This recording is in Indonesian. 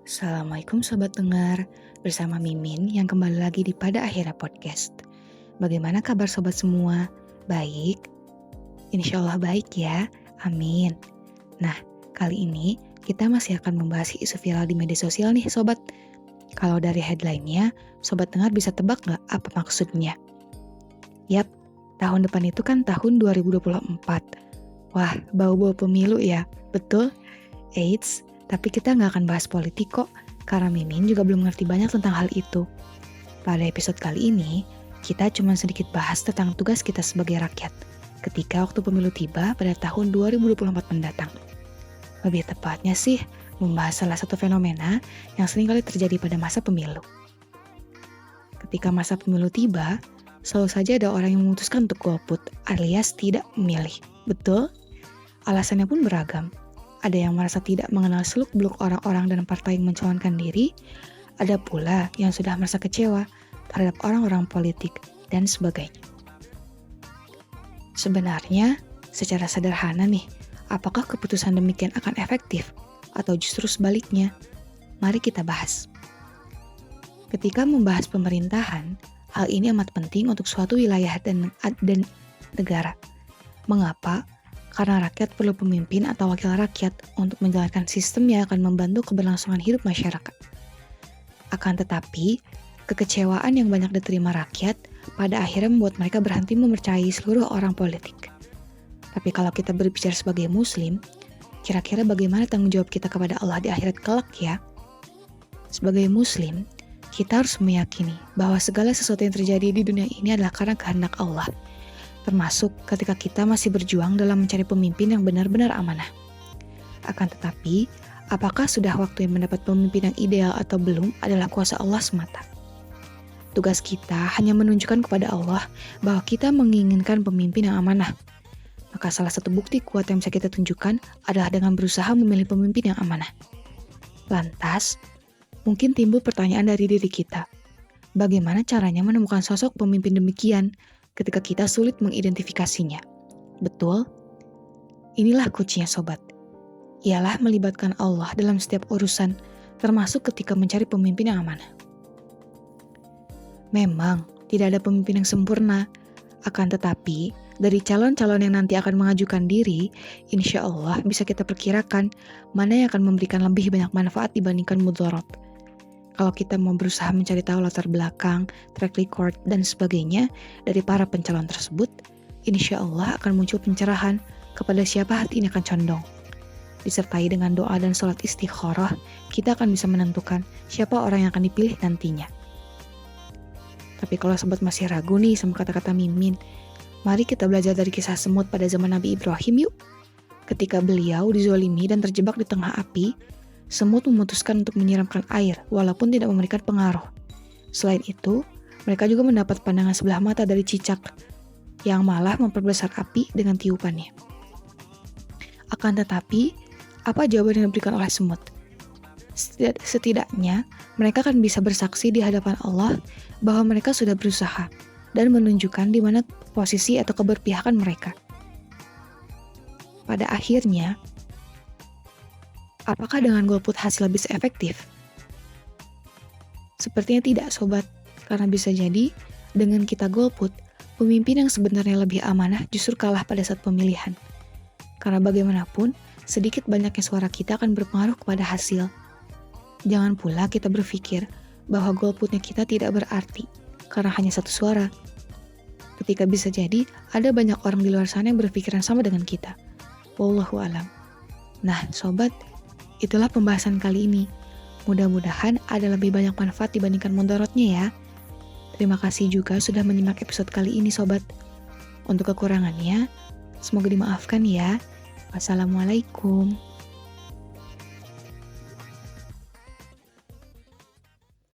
Assalamualaikum Sobat Dengar, bersama Mimin yang kembali lagi di Pada Akhirnya Podcast. Bagaimana kabar Sobat semua? Baik? Insya Allah baik ya, amin. Nah, kali ini kita masih akan membahas isu viral di media sosial nih Sobat. Kalau dari headline-nya, Sobat Dengar bisa tebak nggak apa maksudnya? Yap, tahun depan itu kan tahun 2024. Wah, bau-bau pemilu ya, betul? Eits, tapi kita nggak akan bahas politik kok, karena Mimin juga belum ngerti banyak tentang hal itu. Pada episode kali ini, kita cuma sedikit bahas tentang tugas kita sebagai rakyat, ketika waktu pemilu tiba pada tahun 2024 mendatang. Lebih tepatnya sih, membahas salah satu fenomena yang seringkali terjadi pada masa pemilu. Ketika masa pemilu tiba, selalu saja ada orang yang memutuskan untuk golput, alias tidak memilih. Betul? Alasannya pun beragam. Ada yang merasa tidak mengenal seluk-beluk orang-orang dan partai yang mencalonkan diri, ada pula yang sudah merasa kecewa terhadap orang-orang politik, dan sebagainya. Sebenarnya, secara sederhana nih, apakah keputusan demikian akan efektif, atau justru sebaliknya? Mari kita bahas. Ketika membahas pemerintahan, hal ini amat penting untuk suatu wilayah dan negara. Mengapa? Karena rakyat perlu pemimpin atau wakil rakyat untuk menjalankan sistem yang akan membantu keberlangsungan hidup masyarakat. Akan tetapi, kekecewaan yang banyak diterima rakyat pada akhirnya membuat mereka berhenti mempercayai seluruh orang politik. Tapi kalau kita berbicara sebagai muslim, kira-kira bagaimana tanggung jawab kita kepada Allah di akhirat kelak ya? Sebagai muslim, kita harus meyakini bahwa segala sesuatu yang terjadi di dunia ini adalah karena kehendak Allah, termasuk ketika kita masih berjuang dalam mencari pemimpin yang benar-benar amanah. Akan tetapi, apakah sudah waktu yang mendapat pemimpin yang ideal atau belum adalah kuasa Allah semata. Tugas kita hanya menunjukkan kepada Allah bahwa kita menginginkan pemimpin yang amanah. Maka salah satu bukti kuat yang bisa kita tunjukkan adalah dengan berusaha memilih pemimpin yang amanah. Lantas, mungkin timbul pertanyaan dari diri kita. Bagaimana caranya menemukan sosok pemimpin demikian ketika kita sulit mengidentifikasinya? Betul? Inilah kuncinya sobat. Ialah melibatkan Allah dalam setiap urusan, termasuk ketika mencari pemimpin yang amanah. Memang, tidak ada pemimpin yang sempurna. Akan tetapi, dari calon-calon yang nanti akan mengajukan diri, insya Allah bisa kita perkirakan mana yang akan memberikan lebih banyak manfaat dibandingkan mudarat. Kalau kita mau berusaha mencari tahu latar belakang, track record, dan sebagainya dari para pencalon tersebut, insya Allah akan muncul pencerahan kepada siapa hati ini akan condong. Disertai dengan doa dan sholat istikharah, kita akan bisa menentukan siapa orang yang akan dipilih nantinya. Tapi kalau sobat masih ragu nih sama kata-kata Mimin, mari kita belajar dari kisah semut pada zaman Nabi Ibrahim yuk. Ketika beliau dizolimi dan terjebak di tengah api, semut memutuskan untuk menyiramkan air walaupun tidak memberikan pengaruh. Selain itu, mereka juga mendapat pandangan sebelah mata dari cicak yang malah memperbesar api dengan tiupannya. Akan tetapi, apa jawaban yang diberikan oleh semut? Setidaknya, mereka akan bisa bersaksi di hadapan Allah bahwa mereka sudah berusaha dan menunjukkan di mana posisi atau keberpihakan mereka. Pada akhirnya, apakah dengan golput hasil lebih efektif? Sepertinya tidak sobat, karena bisa jadi dengan kita golput, pemimpin yang sebenarnya lebih amanah justru kalah pada saat pemilihan. Karena bagaimanapun, sedikit banyaknya suara kita akan berpengaruh kepada hasil. Jangan pula kita berpikir bahwa golputnya kita tidak berarti, karena hanya satu suara. Ketika bisa jadi, ada banyak orang di luar sana yang berpikiran sama dengan kita. Wallahu alam. Nah, sobat, itulah pembahasan kali ini. Mudah-mudahan ada lebih banyak manfaat dibandingkan mudaratnya ya. Terima kasih juga sudah menyimak episode kali ini sobat. Untuk kekurangannya, semoga dimaafkan ya. Wassalamualaikum.